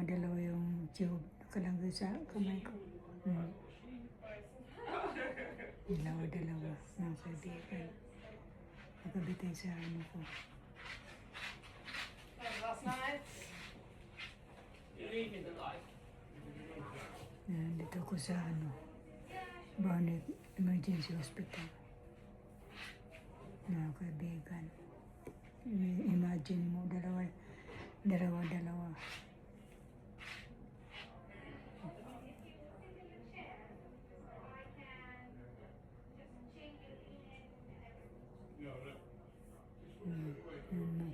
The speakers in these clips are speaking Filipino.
Dalawa yung tube. Nakalagay sa kamay ko. Dalawa, mga kaibigan. Nakabitay sa ano ko. Dito ko sa Barnet Emergency Hospital. Mga kaibigan. Imagine mo, dalawa. Mga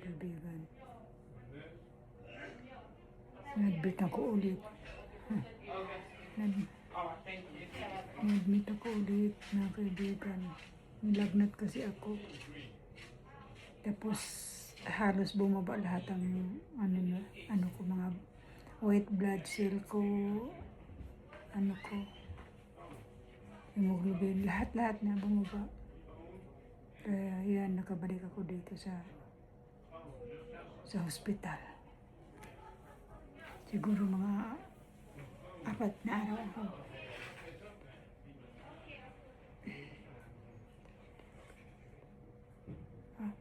kaibigan. Nag-admit ako ulit. Nag-admit ako ulit, mga kaibigan. Nilagnat kasi ako. Tapos halos bumaba lahat ang ano ko, mga white blood cell ko, hemoglobin, lahat na bumaba. Kaya yan, nakabalik ako dito sa hospital. Siguro mga 4 na araw ako.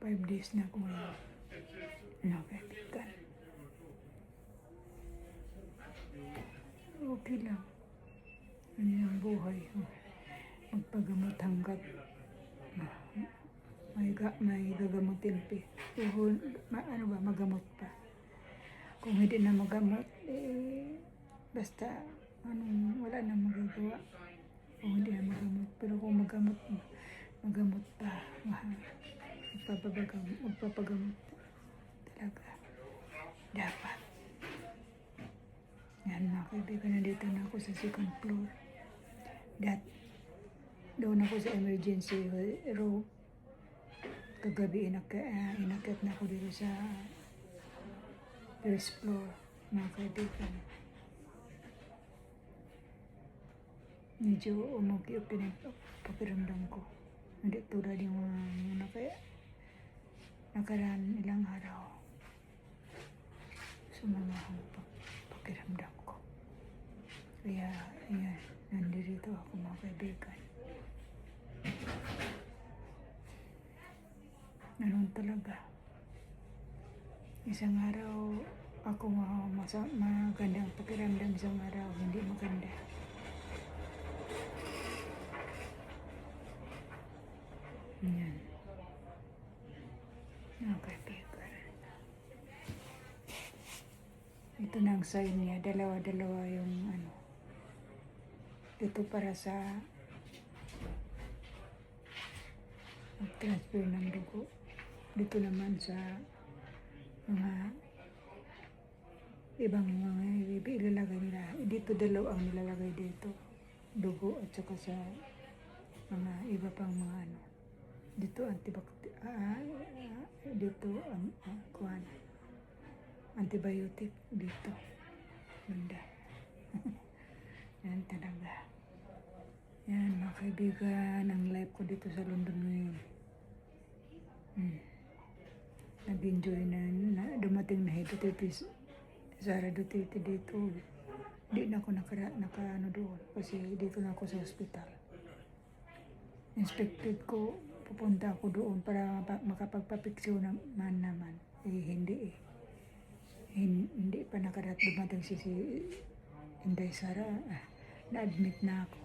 5 days na ako ngayon. Nakaibigan. Okay lang. Ano yung buhay. Magpagamot hanggat may gagamutin pa. Magamot pa. Kung hindi na magamot, basta wala na magagawa. Kung hindi na magamot. Pero kung magamot pa, magpapagamot talaga. Dapat. Yan mga kaibigan, nandito na ako sa 2nd floor. Doon ako sa emergency room. Kagabi inakyat na ako dito sa 1st floor, mga kaibigan. Medyo umugi-ugi na pakiramdam ko. Hindi tulad yung nakaraan ilang araw. Sumama ang pakiramdam ko. Kaya, ayan, nandito ako mga kaibigan. Ganun talaga. Isang araw, ako maganda ang pakiramdam, isang araw, hindi maganda. Yan. Mga kaibigan. Ito na ang sign niya. Dalawa yung Ito para sa transfer ng dugo. Dito naman sa mga ibang mga ilalagay nila. Dito dalawa ang nilalagay dito. Dugo at saka sa mga iba pang mga Dito dito ang antibiotic dito. Ganda. Yan talaga. Yan mga kaibigan, ang life ko dito sa London ngayon. Nag-enjoy na dumating na Sara Duterte dito. Hindi na ako doon kasi dito na ako sa hospital. Inspected ko, pupunta ako doon para makapagpapiksyo naman. Hindi. Hindi pa dumating si Inday Sara. Na-admit na ako,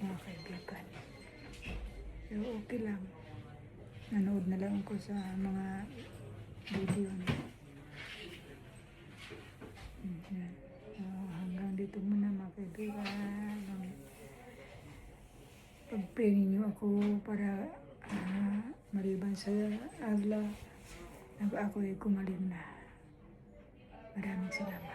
mga kaibigan. Pero okay lang. Nanood na lang ako sa mga video niya. Hanggang dito muna mga kaibigan. Pag-pray niyo ako para maliban sa agla, ako ay kumalim na. Maraming salamat.